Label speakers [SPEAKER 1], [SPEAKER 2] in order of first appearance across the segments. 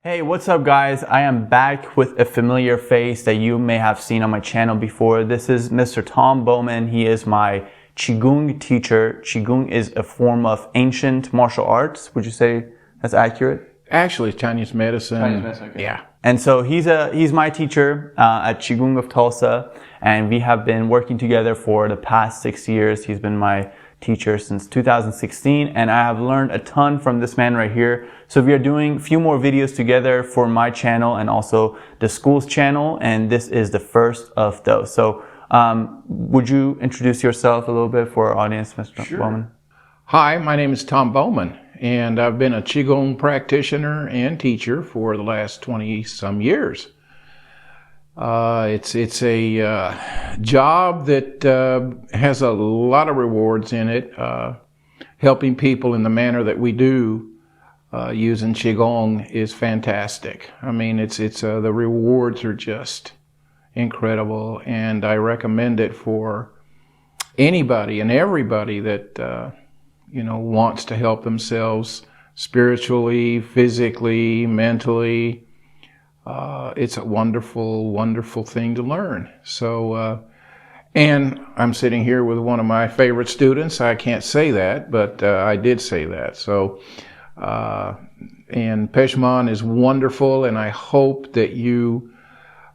[SPEAKER 1] Hey, what's up guys? I am back with a familiar face that you may have seen on my channel before. This is Mr. Tom Bowman. He is my Qigong teacher. Qigong is a form of ancient martial arts. Would you say that's accurate?
[SPEAKER 2] Actually, Chinese medicine.
[SPEAKER 1] Chinese medicine, okay.
[SPEAKER 2] Yeah.
[SPEAKER 1] And so he's my teacher at Qigong of Tulsa, and we have been working together for the past 6 years. He's been my teacher since 2016, and I have learned a ton from this man right here. So we are doing a few more videos together for my channel and also the school's channel, and this is the first of those. So would you introduce yourself a little bit for our audience, Mr.
[SPEAKER 2] Sure.
[SPEAKER 1] Bowman?
[SPEAKER 2] Hi, my name is Tom Bowman, and I've been a Qigong practitioner and teacher for the last 20-some years. It's a job that has a lot of rewards in it. Helping people in the manner that we do using Qigong is fantastic. I mean, the rewards are just incredible, and I recommend it for anybody and everybody that wants to help themselves spiritually, physically, mentally. It's a wonderful, wonderful thing to learn. So, and I'm sitting here with one of my favorite students. I can't say that, but I did say that. So, and Peshman is wonderful, and I hope that you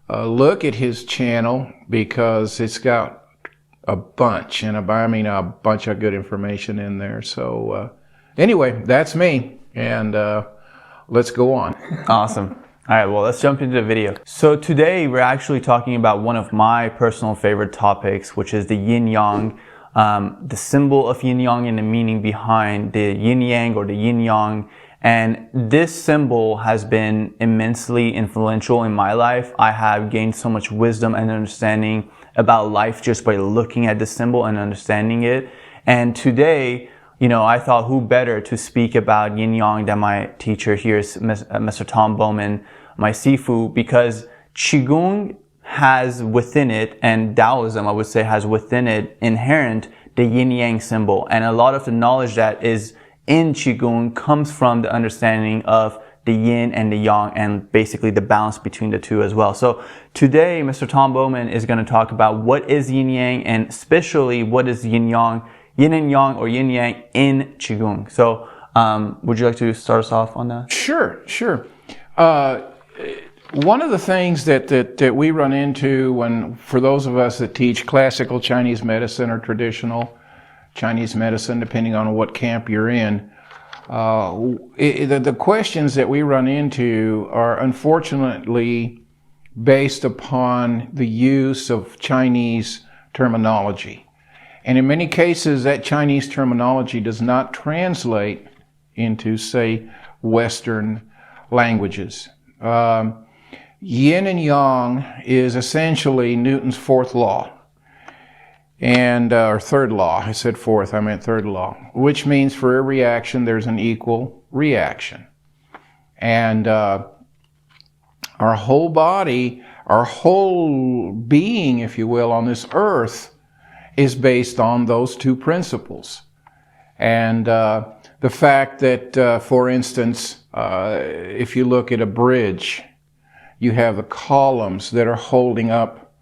[SPEAKER 2] look at his channel because it's got a bunch, and a bunch of good information in there. So, anyway, that's me, and let's go on.
[SPEAKER 1] Awesome. All right, well, let's jump into the video. So today we're actually talking about one of my personal favorite topics, which is the Yin Yang, the symbol of Yin Yang and the meaning behind the Yin Yang or the Yin Yang. And this symbol has been immensely influential in my life. I have gained so much wisdom and understanding about life just by looking at the symbol and understanding it. And today, I thought who better to speak about Yin Yang than my teacher here, Mr. Tom Bowman, my Sifu, because Qigong has within it, and Taoism, I would say, has within it inherent the Yin Yang symbol. And a lot of the knowledge that is in Qigong comes from the understanding of the Yin and the Yang and basically the balance between the two as well. So today, Mr. Tom Bowman is going to talk about what is Yin Yang and especially what is Yin Yang, Yin and Yang or Yin Yang in Qigong. So would you like to start us off on that?
[SPEAKER 2] Sure. One of the things that we run into for those of us that teach classical Chinese medicine or traditional Chinese medicine, depending on what camp you're in, the questions that we run into are unfortunately based upon the use of Chinese terminology. And in many cases, that Chinese terminology does not translate into, say, Western languages. Yin and Yang is essentially Newton's fourth law, or third law. I said fourth, I meant third law, which means for every action, there's an equal reaction. And our whole body, our whole being, if you will, on this earth is based on those two principles. And the fact that, for instance, if you look at a bridge, you have the columns that are holding up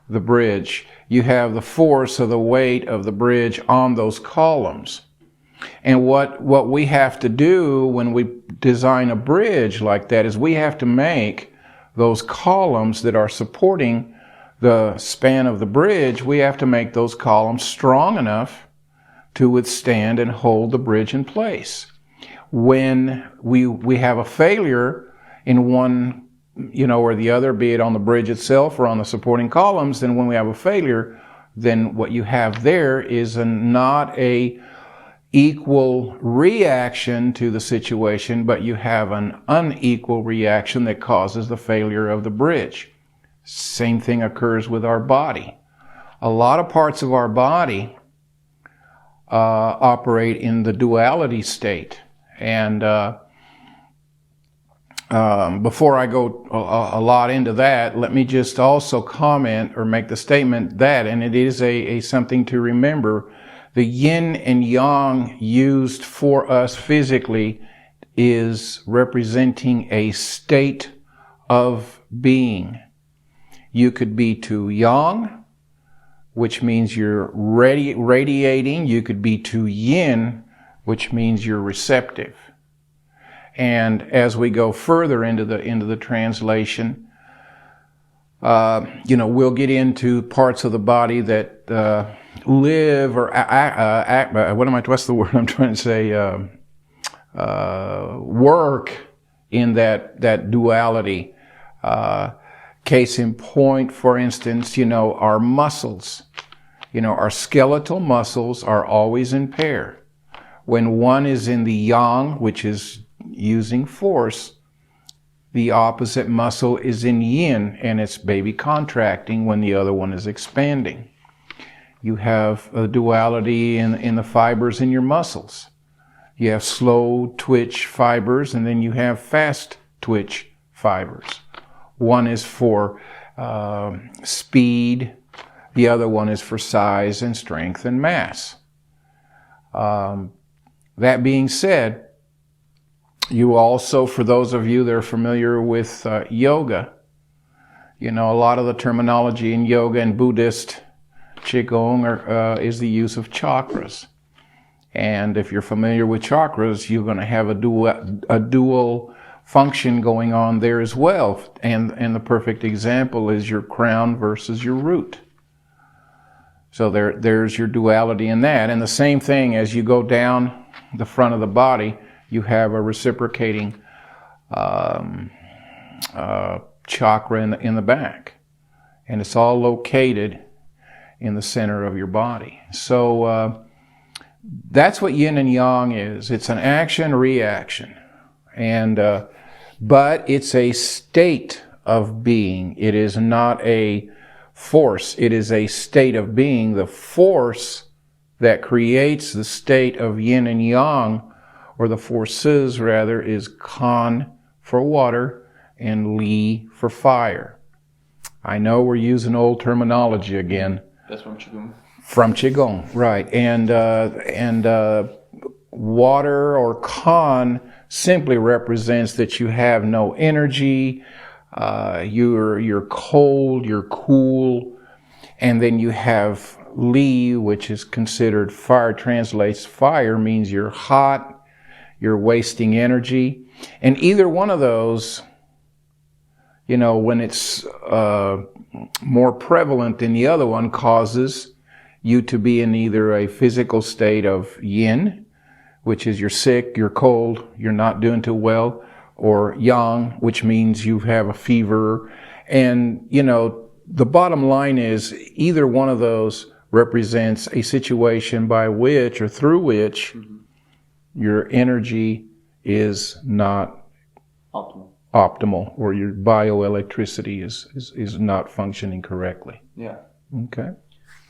[SPEAKER 2] the bridge. You have the force of the weight of the bridge on those columns. And what we have to do when we design a bridge like that is we have to make those columns that are supporting the span of the bridge, we have to make those columns strong enough to withstand and hold the bridge in place. When we have a failure in one, or the other, be it on the bridge itself or on the supporting columns, then when we have a failure, then what you have there is not a equal reaction to the situation, but you have an unequal reaction that causes the failure of the bridge. Same thing occurs with our body. A lot of parts of our body operate in the duality state. And before I go a lot into that, let me just also comment or make the statement that, and it is a something to remember, the yin and yang used for us physically is representing a state of being. You could be too yang, which means you're radiating. You could be too yin, which means you're receptive. And as we go further into the translation, we'll get into parts of the body that live or act. What's the word I'm trying to say? Work in that duality. Case in point, for instance, our muscles. Our skeletal muscles are always in pair. When one is in the yang, which is using force, the opposite muscle is in yin, and it's baby contracting when the other one is expanding. You have a duality in the fibers in your muscles. You have slow twitch fibers, and then you have fast twitch fibers. One is for speed, the other one is for size and strength and mass. That being said, you also, for those of you that are familiar with yoga, a lot of the terminology in yoga and Buddhist Qigong is the use of chakras. And if you're familiar with chakras, you're going to have a dual function going on there as well. And the perfect example is your crown versus your root. So there's your duality in that. And the same thing as you go down the front of the body, you have a reciprocating chakra in the back. And it's all located in the center of your body. So that's what yin and yang is. It's an action-reaction. But it's a state of being. It is not a force. It is a state of being. The force that creates the state of yin and yang, or the forces rather, is kan for water and li for fire. I know we're using old terminology again.
[SPEAKER 1] That's from Qigong.
[SPEAKER 2] From Qigong, right. And water or kan simply represents that you have no energy, you're cold, you're cool, and then you have li, which is considered fire, translates fire, means you're hot, you're wasting energy. And either one of those, when it's more prevalent than the other one, causes you to be in either a physical state of yin, which is you're sick, you're cold, you're not doing too well, or yang, which means you have a fever. And, the bottom line is either one of those represents a situation by which or through which your energy is not optimal, or your bioelectricity is not functioning correctly.
[SPEAKER 1] Yeah.
[SPEAKER 2] Okay.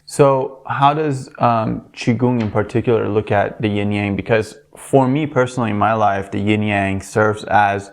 [SPEAKER 1] So how does Qigong in particular look at the yin yang? Because for me personally in my life, the yin yang serves as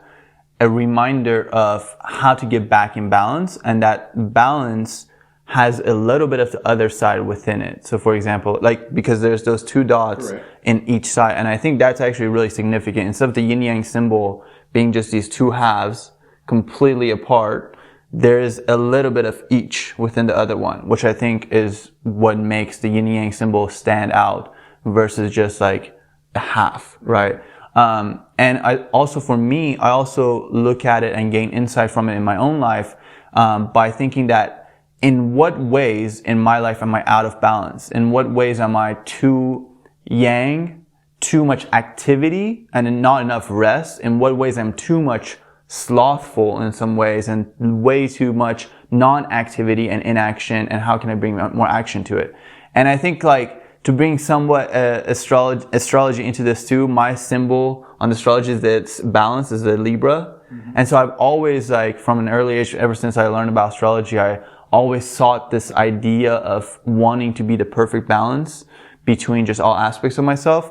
[SPEAKER 1] a reminder of how to get back in balance, and that balance has a little bit of the other side within it. So for example, because there's those two dots in each side, and I think that's actually really significant. Instead of the yin yang symbol being just these two halves completely apart, there's a little bit of each within the other one, which I think is what makes the yin yang symbol stand out versus just like a half, right? And I also look at it and gain insight from it in my own life by thinking that in what ways in my life am I out of balance? In what ways am I too yang, too much activity, and not enough rest? In what ways I'm too much slothful in some ways, and way too much non-activity and inaction, and how can I bring more action to it? And I think to bring somewhat astrology into this too, my symbol on astrology that's balance is a Libra. And so I've always, from an early age, ever since I learned about astrology, I always sought this idea of wanting to be the perfect balance between just all aspects of myself.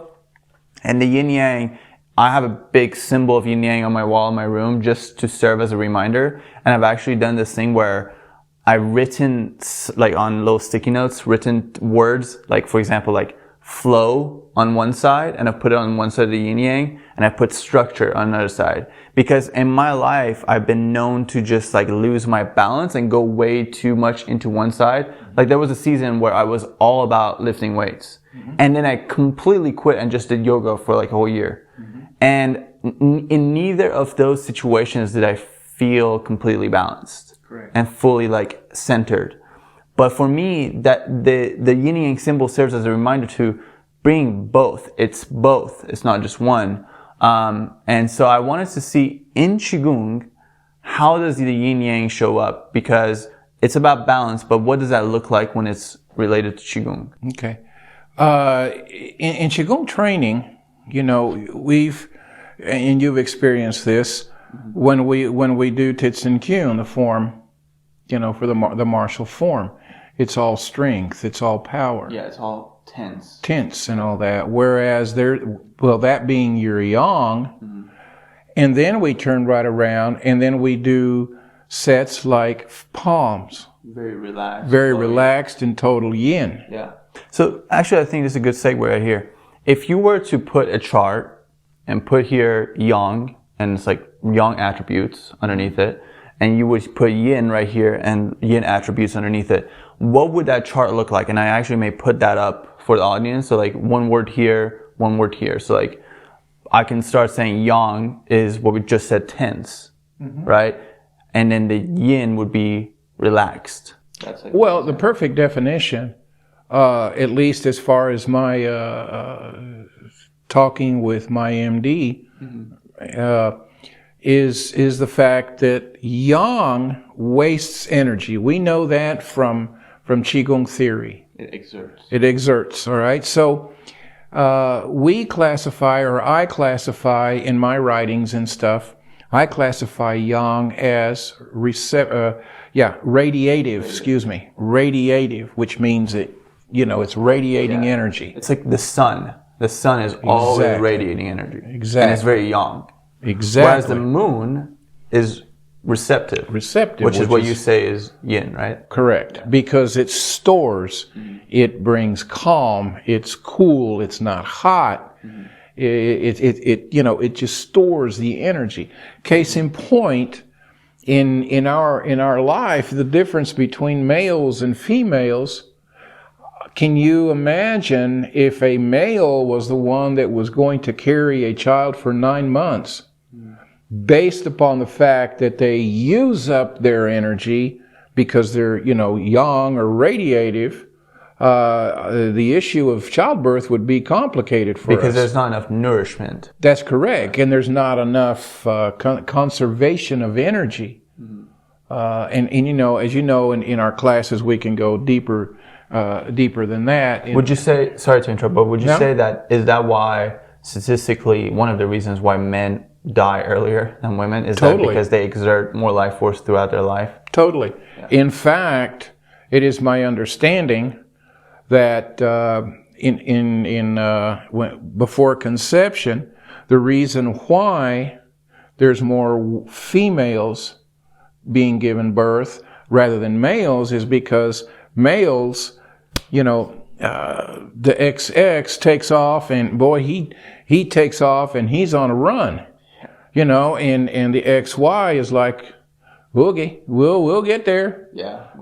[SPEAKER 1] And the yin yang, I have a big symbol of yin yang on my wall in my room just to serve as a reminder. And I've actually done this thing where I've written, on little sticky notes, written words, for example, flow on one side, and I've put it on one side of the yin yang, and I put structure on another side. Because in my life, I've been known to just like lose my balance and go way too much into one side. Like there was a season where I was all about lifting weights. And then I completely quit and just did yoga for like a whole year. And in neither of those situations did I feel completely balanced.
[SPEAKER 2] Correct.
[SPEAKER 1] And fully like centered. But for me, that the yin yang symbol serves as a reminder to bring both. It's both. It's not just one. And so I wanted to see in Qigong, how does the yin yang show up? Because it's about balance, but what does that look like when it's related to Qigong?
[SPEAKER 2] Okay. In Qigong training, you know, and you've experienced this, when we do Tits and Kyun, the form, you know, for the martial form, it's all strength, it's all power.
[SPEAKER 1] Yeah, it's all tense.
[SPEAKER 2] Tense and all that. Whereas that being your yang, and then we turn right around and then we do sets like palms.
[SPEAKER 1] Very relaxed.
[SPEAKER 2] Very relaxed and total yin.
[SPEAKER 1] Yeah. So actually I think this is a good segue right here. If you were to put a chart and put here yang, and it's like yang attributes underneath it, and you would put yin right here and yin attributes underneath it, what would that chart look like? And I actually may put that up for the audience. So like one word here, one word here. So like I can start saying yang is what we just said, tense, right? And then the yin would be relaxed. That's like
[SPEAKER 2] well, the perfect definition, at least as far as my talking with my MD, is the fact that yang wastes energy. We know that from Qigong theory.
[SPEAKER 1] It exerts.
[SPEAKER 2] It exerts, all right? So we classify, or I classify in my writings and stuff, I classify yang as radiative, which means it, you know, it's radiating energy.
[SPEAKER 1] It's like the sun. The sun is always radiating energy.
[SPEAKER 2] Exactly.
[SPEAKER 1] And it's very yang.
[SPEAKER 2] Exactly.
[SPEAKER 1] Whereas the moon is receptive. Which is what you say is yin, right?
[SPEAKER 2] Correct. Because it stores, it brings calm, it's cool, it's not hot. It just stores the energy. Case in point, in our life, the difference between males and females, can you imagine if a male was the one that was going to carry a child for 9 months, based upon the fact that they use up their energy because they're, you know, yang or radiative, the issue of childbirth would be complicated for us.
[SPEAKER 1] Because there's not enough nourishment.
[SPEAKER 2] That's correct. And there's not enough conservation of energy. And you know, as you know, in our classes, we can go deeper than that.
[SPEAKER 1] Would you say, sorry to interrupt, but would you say that, is that why statistically one of the reasons why men die earlier than women is that because they exert more life force throughout their life?
[SPEAKER 2] Totally. Yeah. In fact, it is my understanding that before conception, the reason why there's more females being given birth rather than males is because males, you know, the XX takes off, and boy, he takes off and he's on a run, you know, and the XY is like, boogie, we'll get there,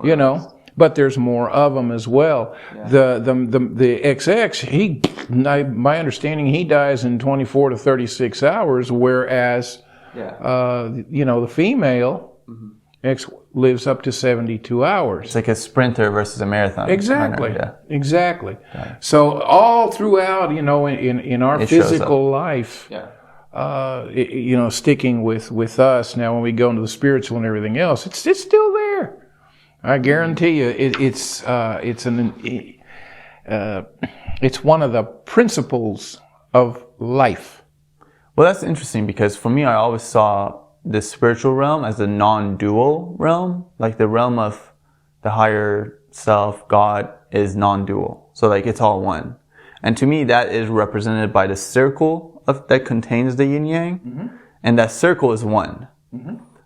[SPEAKER 2] you know, but there's more of them as well. Yeah. The XX, my understanding, he dies in 24 to 36 hours, whereas, you know, the female X lives up to 72 hours.
[SPEAKER 1] It's like a sprinter versus a marathon.
[SPEAKER 2] Exactly.
[SPEAKER 1] Runner,
[SPEAKER 2] Exactly. Yeah. So all throughout, you know, in our physical life, you know, sticking with us now when we go into the spiritual and everything else, it's still there. I guarantee you, it's one of the principles of life.
[SPEAKER 1] Well, that's interesting because for me, I always saw the spiritual realm as a non-dual realm, like the realm of the higher self, God, is non-dual. So like it's all one. And to me, that is represented by the circle that contains the yin yang, and that circle is one,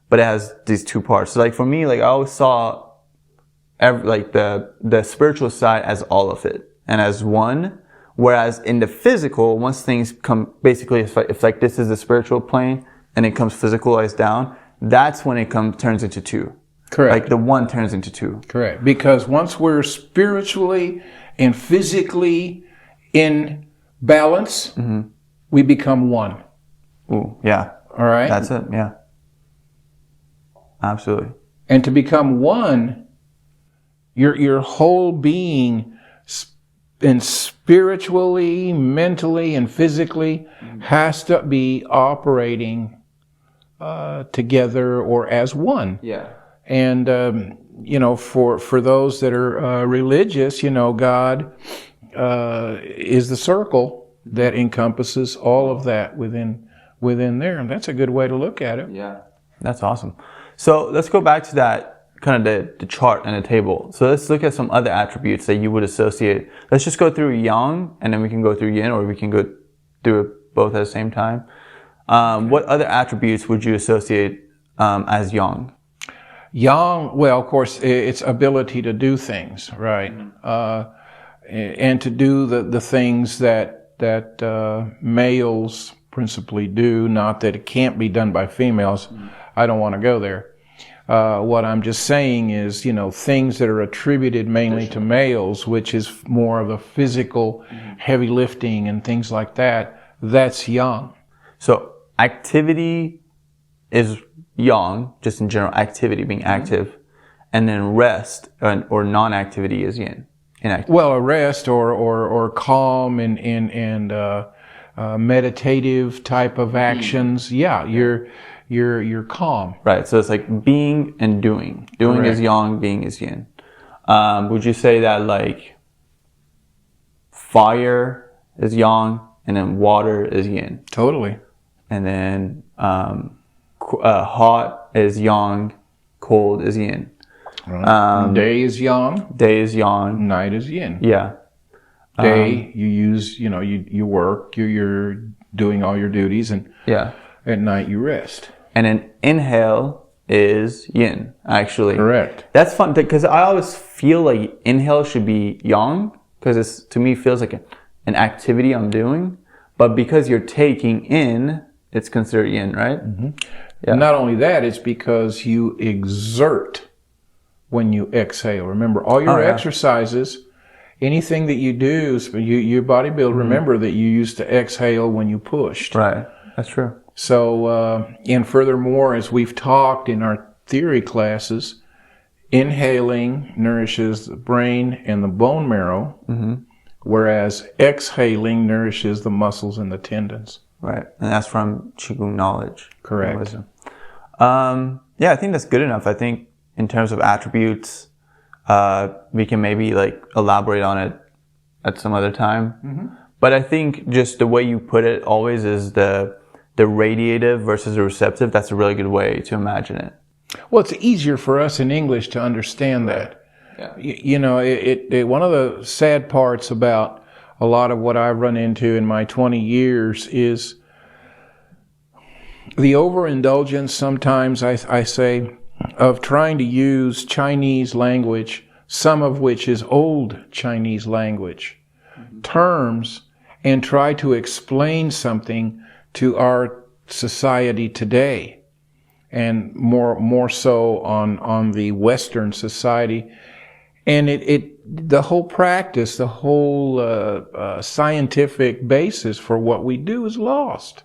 [SPEAKER 1] but it has these two parts. So like for me, like I always saw like the spiritual side as all of it and as one, Whereas in the physical, once things come, basically, it's like this is the spiritual plane and it comes physicalized down, that's when it turns into two.
[SPEAKER 2] Correct.
[SPEAKER 1] Like the one turns into two.
[SPEAKER 2] Correct. Because once we're spiritually and physically in balance, we become one.
[SPEAKER 1] Ooh, yeah.
[SPEAKER 2] All right?
[SPEAKER 1] That's it, yeah. Absolutely.
[SPEAKER 2] And to become one, your whole being, and spiritually, mentally, and physically, has to be operating together or as one.
[SPEAKER 1] Yeah.
[SPEAKER 2] And for those that are religious, God is the circle that encompasses all of that within there, and that's a good way to look at it.
[SPEAKER 1] Yeah, that's awesome. So let's go back to that kind of the chart and the table. So let's look at some other attributes that you would associate. Let's just go through Yang, and then we can go through Yin, or we can go through it both at the same time. What other attributes would you associate as Yang?
[SPEAKER 2] Yang, well, of course, its ability to do things, right? And to do the things that males principally do, not that it can't be done by females. I don't want to go there. What I'm just saying is, things that are attributed mainly to males, which is more of a physical, heavy lifting and things like that, that's Yang.
[SPEAKER 1] So activity is Yang, just in general, activity, being active, and then rest or non-activity is Yin. Inactive.
[SPEAKER 2] Well, a rest or calm and meditative type of actions. Yeah, you're calm.
[SPEAKER 1] Right. So it's like being and doing. Doing
[SPEAKER 2] Correct.
[SPEAKER 1] is Yang, being is Yin. Would you say that like fire is Yang and then water is Yin?
[SPEAKER 2] Totally.
[SPEAKER 1] And then hot is Yang, cold is Yin.
[SPEAKER 2] Right. Day is Yang.
[SPEAKER 1] Day is Yang.
[SPEAKER 2] Night is Yin.
[SPEAKER 1] Yeah.
[SPEAKER 2] Day you use, you work, you're doing all your duties, and
[SPEAKER 1] Yeah.
[SPEAKER 2] at night you rest.
[SPEAKER 1] And then inhale is Yin, actually.
[SPEAKER 2] Correct.
[SPEAKER 1] That's fun because I always feel like inhale should be Yang because it's, to me, feels like an activity I'm doing. But because you're taking in, it's considered Yin, right?
[SPEAKER 2] Mm-hmm.
[SPEAKER 1] Yeah.
[SPEAKER 2] And not only that, it's because you exert when you exhale. Remember, all your exercises, anything that you do, you bodybuild, remember that you used to exhale when you pushed.
[SPEAKER 1] Right. That's true.
[SPEAKER 2] So, and furthermore, as we've talked in our theory classes, inhaling nourishes the brain and the bone marrow, whereas exhaling nourishes the muscles and the tendons.
[SPEAKER 1] Right. And that's from Qigong knowledge.
[SPEAKER 2] Correct.
[SPEAKER 1] Wisdom. Yeah, I think that's good enough. I think in terms of attributes, we can maybe like elaborate on it at some other time. But I think just the way you put it always is the radiative versus the receptive. That's a really good way to imagine it.
[SPEAKER 2] Well, it's easier for us in English to understand that.
[SPEAKER 1] Yeah.
[SPEAKER 2] One of the sad parts about a lot of what I've run into in my 20 years is the overindulgence sometimes, I say, of trying to use Chinese language, some of which is old Chinese language, terms, and try to explain something to our society today, and more so on the Western society. And the whole practice, the whole scientific basis for what we do is lost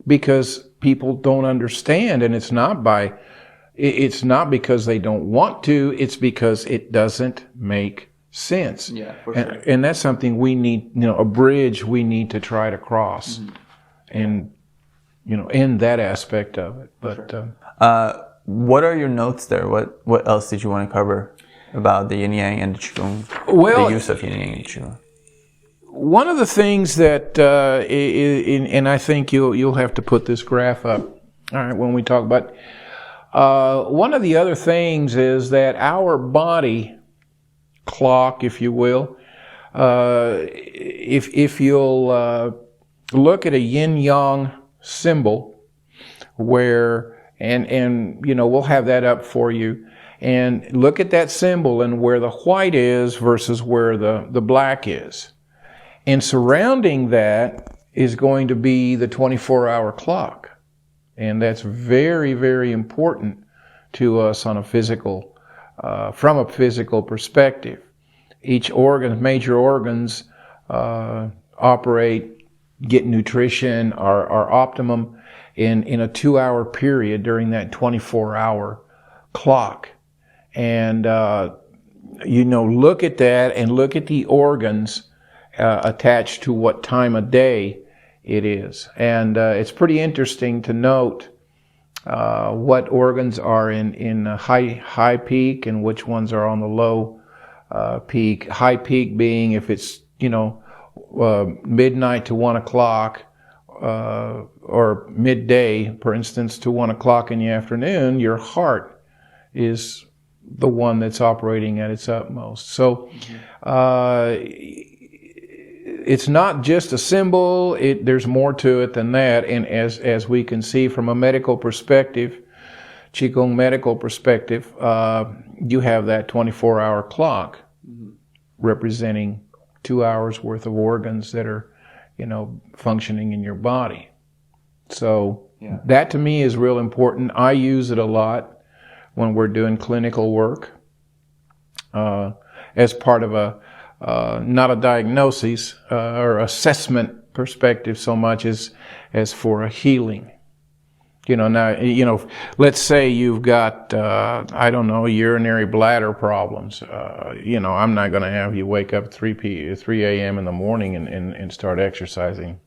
[SPEAKER 2] because people don't understand, and it's not because they don't want to, it's because it doesn't make sense.
[SPEAKER 1] Yeah, for sure.
[SPEAKER 2] And that's something we need, a bridge we need to try to cross. And, in that aspect of it. But
[SPEAKER 1] what are your notes there? What else did you want to cover about the Yin Yang and the Qigong?
[SPEAKER 2] Well,
[SPEAKER 1] the use of Yin Yang and Qigong.
[SPEAKER 2] One of the things that, and I think you'll have to put this graph up, all right, when we talk about. One of the other things is that our body clock, if you will, if you'll look at a Yin Yang symbol, where and we'll have that up for you, and look at that symbol and where the white is versus where the black is, And surrounding that is going to be the 24-hour clock. And that's very, very important to us on a physical, from a physical perspective. Each organ, major organs, operate, get nutrition, our optimum in a 2-hour period during that 24-hour clock. And, look at that and look at the organs attached to what time of day it is. And it's pretty interesting to note what organs are in high peak and which ones are on the low peak. High peak being if it's, midnight to 1 o'clock, or midday, for instance, to 1 o'clock in the afternoon, your heart is the one that's operating at its utmost. So, it's not just a symbol. There's more to it than that. And as we can see from a medical perspective, Qigong medical perspective, you have that 24-hour clock representing 2 hours worth of organs that are, functioning in your body. So that to me is real important. I use it a lot when we're doing clinical work as part of not a diagnosis or assessment perspective so much as for a healing. Let's say you've got, urinary bladder problems. I'm not going to have you wake up 3 a.m. in the morning and start exercising.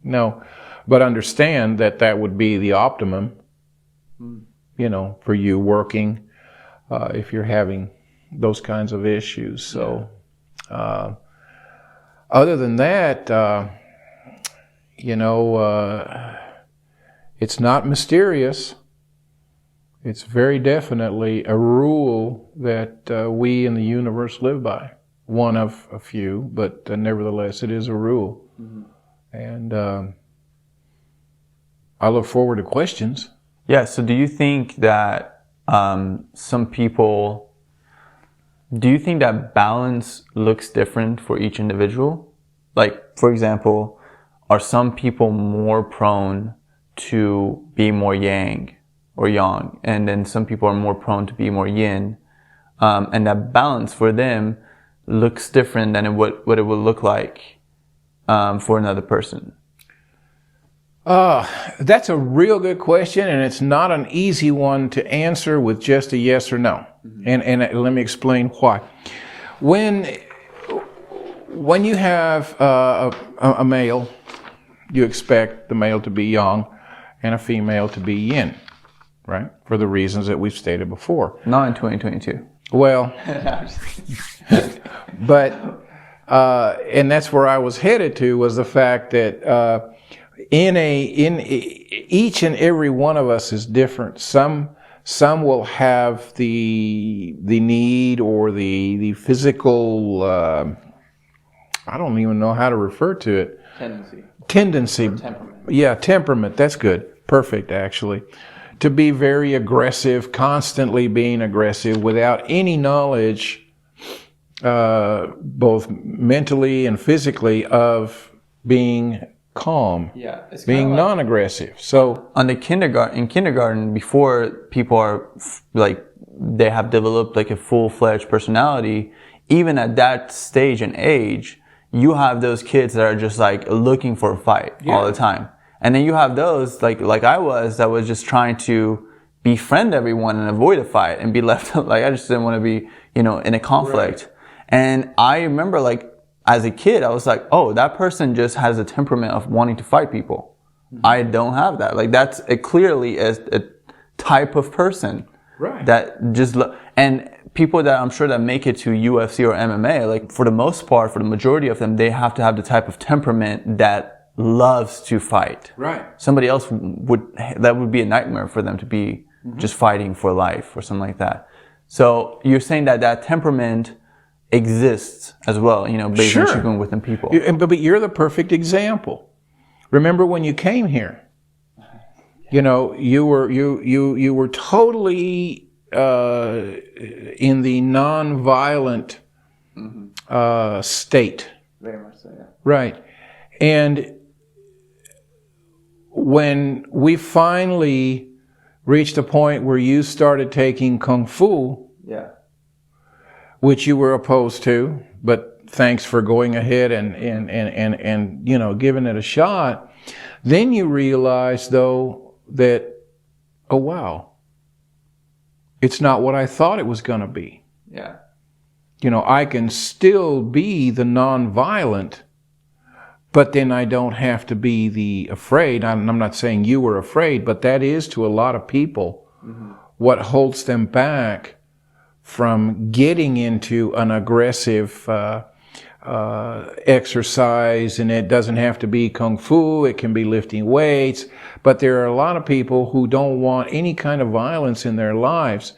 [SPEAKER 2] No, but understand that would be the optimum, for you working, if you're having those kinds of issues. So, other than that, it's not mysterious. It's very definitely a rule that we in the universe live by. One of a few, but nevertheless, it is a rule. Mm-hmm. And I look forward to questions.
[SPEAKER 1] Yeah, so do you think that do you think that balance looks different for each individual? Like, for example, are some people more prone to be more yang or yang, and then some people are more prone to be more yin, and that balance for them looks different than what it would look like for another person?
[SPEAKER 2] That's a real good question, and it's not an easy one to answer with just a yes or no. Mm-hmm. And let me explain why. When you have a male, you expect the male to be yang and a female to be yin, right? For the reasons that we've stated before.
[SPEAKER 1] Not in 2022.
[SPEAKER 2] Well, but and that's where I was headed to, was the fact that in each and every one of us is different. Some will have the need or the physical, I don't even know how to refer to it. Tendency. Temperament. Yeah, temperament. That's good. Perfect, actually. To be very aggressive, constantly being aggressive without any knowledge, both mentally and physically, of being calm, being non-aggressive. So
[SPEAKER 1] in kindergarten, before people are they have developed like a full-fledged personality, even at that stage and age, you have those kids that are just like looking for a fight all the time. And then you have those like I was, that was just trying to befriend everyone and avoid a fight and be left like I just didn't want to be, in a conflict. Right. And I remember as a kid, I was like, oh, that person just has a temperament of wanting to fight people. Mm-hmm. I don't have that. That's clearly a type of person.
[SPEAKER 2] Right.
[SPEAKER 1] That just, and people that I'm sure that make it to UFC or MMA, for the most part, for the majority of them, they have to have the type of temperament that loves to fight.
[SPEAKER 2] Right.
[SPEAKER 1] Somebody else that would be a nightmare for them to be just fighting for life or something like that. So you're saying that temperament exists as well, based on Qigong within people.
[SPEAKER 2] But you're the perfect example. Remember when you came here? You were totally in the non-violent state.
[SPEAKER 1] Very much so, yeah.
[SPEAKER 2] Right. And when we finally reached a point where you started taking Kung Fu,
[SPEAKER 1] yeah,
[SPEAKER 2] which you were opposed to, but thanks for going ahead and you know, giving it a shot, then you realize, though, that, oh, wow, it's not what I thought it was going to be.
[SPEAKER 1] Yeah.
[SPEAKER 2] You know, I can still be the nonviolent, but then I don't have to be the afraid. I'm not saying you were afraid, but that is, to a lot of people, what holds them back from getting into an aggressive exercise. And it doesn't have to be Kung Fu. It can be lifting weights. But there are a lot of people who don't want any kind of violence in their lives.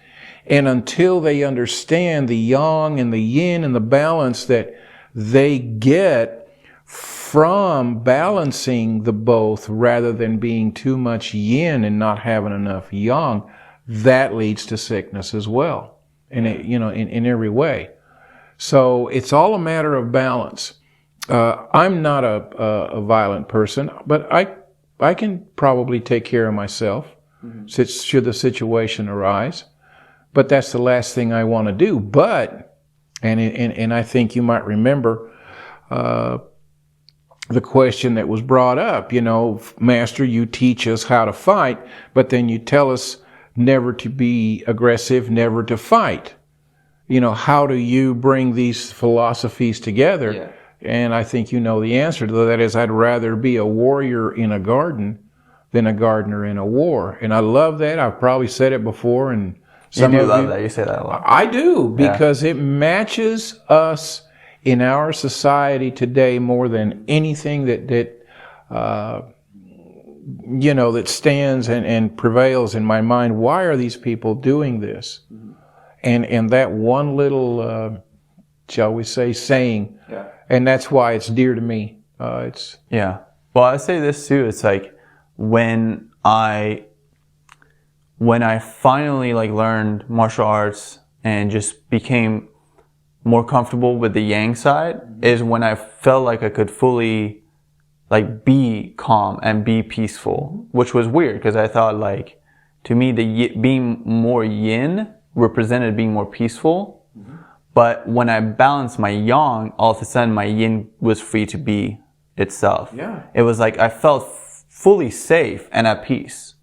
[SPEAKER 2] And until they understand the yang and the yin and the balance that they get from balancing the both, rather than being too much yin and not having enough yang, that leads to sickness as well. And it, you know, in every way. So it's all a matter of balance. I'm not a violent person, but I can probably take care of myself should the situation arise. But that's the last thing I want to do. But, and I think you might remember the question that was brought up, you know, Master, you teach us how to fight, but then you tell us never to be aggressive, never to fight. You know, how do you bring these philosophies together?
[SPEAKER 1] Yeah.
[SPEAKER 2] And I think you know the answer to that is, I'd rather be a warrior in a garden than a gardener in a war. And I love that. I've probably said it before, and
[SPEAKER 1] you do love that. You say that a lot.
[SPEAKER 2] I do, because it matches us in our society today more than anything that you know, that stands and prevails in my mind. Why are these people doing this? And that one little, shall we say, saying, and that's why it's dear to me.
[SPEAKER 1] Yeah. Well, I say this too. It's like when I finally like learned martial arts and just became more comfortable with the yang side, is when I felt like I could fully like be calm and be peaceful, which was weird, because I thought, like, to me, being more yin represented being more peaceful. But when I balanced my yang, all of a sudden my yin was free to be itself.
[SPEAKER 2] Yeah.
[SPEAKER 1] It was like I felt fully safe and at peace.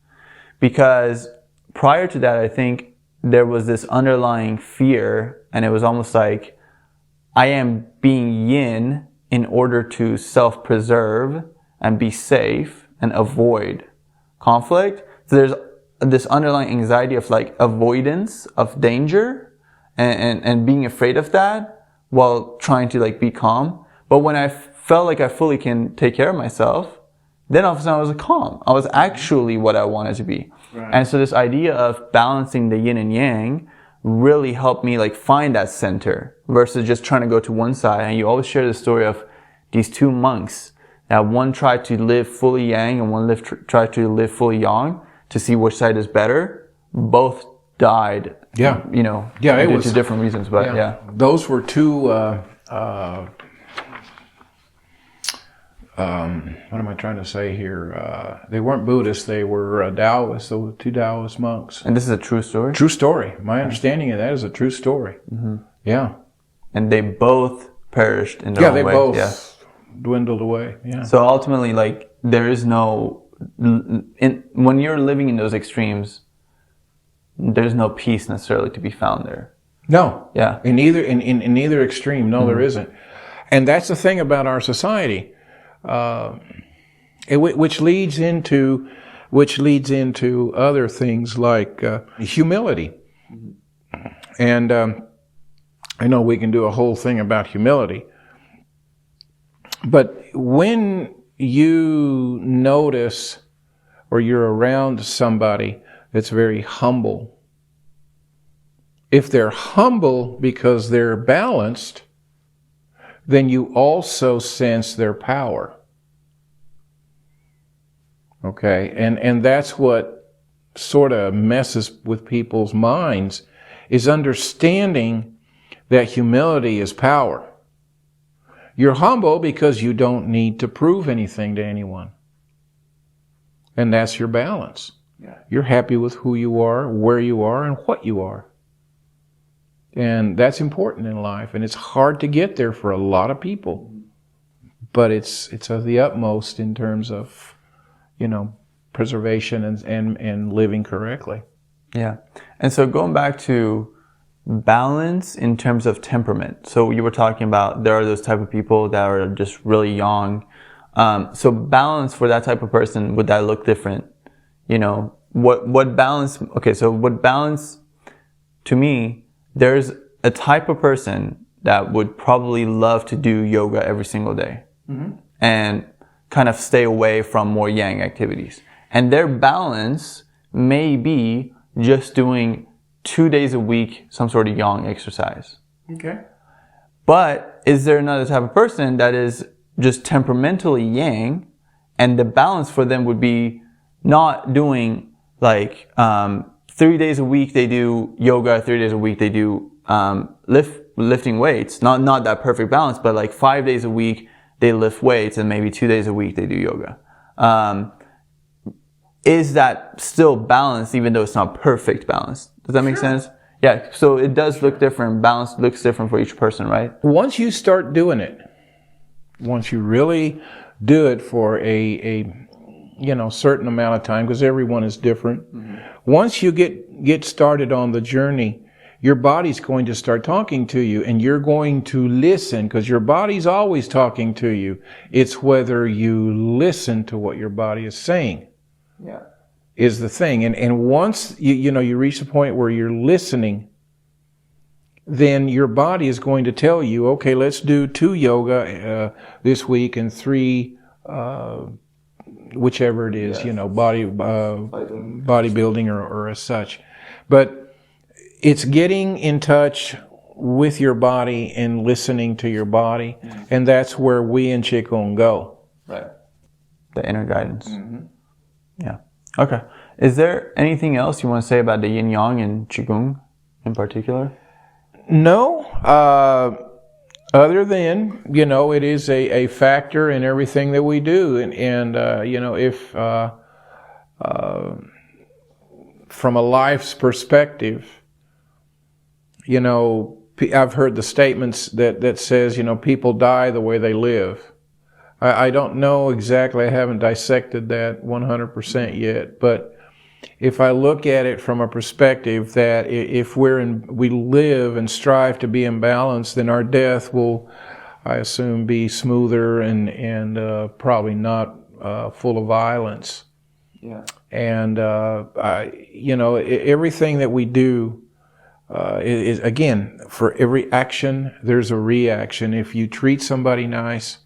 [SPEAKER 1] Because prior to that, I think there was this underlying fear, and it was almost like I am being yin in order to self-preserve and be safe and avoid conflict. So there's this underlying anxiety of like avoidance of danger and being afraid of that while trying to like be calm. But when I felt like I fully can take care of myself, then all of a sudden I was calm. I was actually what I wanted to be. Right. And so this idea of balancing the yin and yang really helped me like find that center versus just trying to go to one side. And you always share the story of these two monks that one tried to live fully yang and one tried to live fully yang to see which side is better. Both died.
[SPEAKER 2] Yeah.
[SPEAKER 1] You know,
[SPEAKER 2] yeah, it
[SPEAKER 1] due
[SPEAKER 2] was
[SPEAKER 1] to different reasons, but yeah.
[SPEAKER 2] Those were two, what am I trying to say here? They weren't Buddhists, they were Taoists, so two Taoist monks.
[SPEAKER 1] And this is a true story?
[SPEAKER 2] True story. My understanding of that is a true story. Yeah.
[SPEAKER 1] And they both perished in their own way.
[SPEAKER 2] They both dwindled away. Yeah.
[SPEAKER 1] So ultimately, like, there is no, when you're living in those extremes, there's no peace necessarily to be found there.
[SPEAKER 2] No.
[SPEAKER 1] Yeah.
[SPEAKER 2] In either extreme, no, there isn't. And that's the thing about our society. Which leads into other things like humility. And I know we can do a whole thing about humility. But when you notice or you're around somebody that's very humble, if they're humble because they're balanced, then you also sense their power. Okay? And that's what sort of messes with people's minds, is understanding that humility is power. You're humble because you don't need to prove anything to anyone. And that's your balance.
[SPEAKER 1] Yeah.
[SPEAKER 2] You're happy with who you are, where you are, and what you are. And that's important in life. And it's hard to get there for a lot of people. But it's of the utmost in terms of, preservation and living correctly.
[SPEAKER 1] Yeah. And so going back to balance in terms of temperament. So you were talking about there are those type of people that are just really young. So balance for that type of person, would that look different? What balance, okay, so what balance, to me, there's a type of person that would probably love to do yoga every single day and kind of stay away from more yang activities. And their balance may be just doing 2 days a week, some sort of yang exercise.
[SPEAKER 2] Okay.
[SPEAKER 1] But is there another type of person that is just temperamentally yang, and the balance for them would be not doing like 3 days a week they do yoga, 3 days a week they do lifting weights. Not that perfect balance, but like 5 days a week they lift weights, and maybe 2 days a week they do yoga. Is that still balanced, even though it's not perfect balance? Does that make sense? Yeah, so it does look different. Balance looks different for each person, right?
[SPEAKER 2] Once you start doing it, once you really do it for a certain amount of time, because everyone is different. Once you get started on the journey, your body's going to start talking to you, and you're going to listen, because your body's always talking to you. It's whether you listen to what your body is saying.
[SPEAKER 1] Yeah.
[SPEAKER 2] Is the thing. And once you reach the point where you're listening, then your body is going to tell you, okay, let's do 2 yoga this week and 3 whichever it is, bodybuilding or as such. But it's getting in touch with your body and listening to your body, and that's where we in Qigong go.
[SPEAKER 1] Right. The inner guidance. Yeah. Okay. Is there anything else you want to say about the Yin Yang and Qigong in particular?
[SPEAKER 2] No. Other than, it is a factor in everything that we do. And if from a life's perspective, I've heard the statements that says, people die the way they live. I don't know exactly. I haven't dissected that 100% yet. But if I look at it from a perspective that if we live and strive to be in balance, then our death will, I assume, be smoother and probably not full of violence.
[SPEAKER 1] Yeah.
[SPEAKER 2] And everything that we do is, again, for every action there's a reaction. If you treat somebody nice,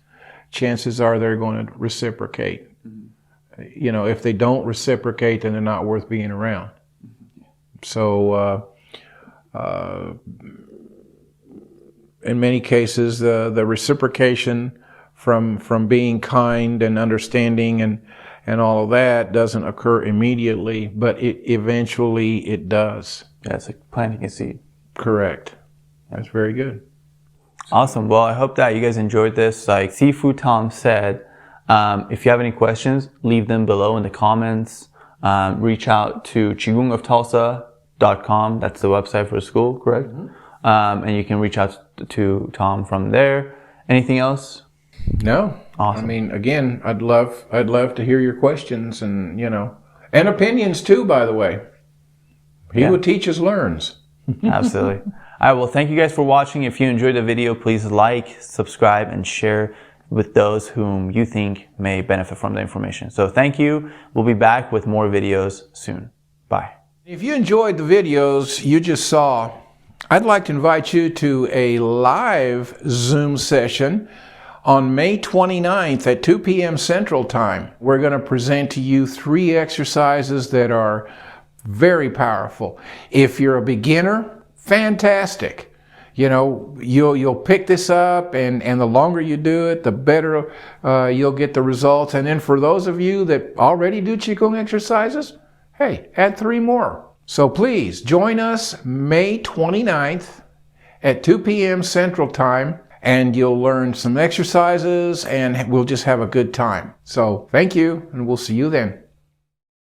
[SPEAKER 2] chances are they're going to reciprocate. If they don't reciprocate, then they're not worth being around. So, in many cases, the reciprocation from being kind and understanding and all of that doesn't occur immediately, but eventually it does.
[SPEAKER 1] Yeah, it's like planting a seed.
[SPEAKER 2] Correct. That's very good.
[SPEAKER 1] Awesome. Well, I hope that you guys enjoyed this. Like Sifu Tom said, if you have any questions, leave them below in the comments. Reach out to QigongofTulsa.com. That's the website for the school, correct? And you can reach out to Tom from there. Anything else?
[SPEAKER 2] No.
[SPEAKER 1] Awesome.
[SPEAKER 2] I mean, again, I'd love to hear your questions and and opinions too. By the way, he who teaches learns.
[SPEAKER 1] Absolutely. All right. Well, thank you guys for watching. If you enjoyed the video, please like, subscribe, and share with those whom you think may benefit from the information. So thank you. We'll be back with more videos soon. Bye.
[SPEAKER 2] If you enjoyed the videos you just saw, I'd like to invite you to a live Zoom session on May 29th at 2 p.m. Central Time. We're going to present to you 3 exercises that are very powerful. If you're a beginner, fantastic. You'll pick this up, and the longer you do it, the better you'll get the results. And then for those of you that already do Qigong exercises, hey, add 3 more. So please join us May 29th at 2 p.m. Central Time and you'll learn some exercises, and we'll just have a good time. So thank you, and we'll see you then.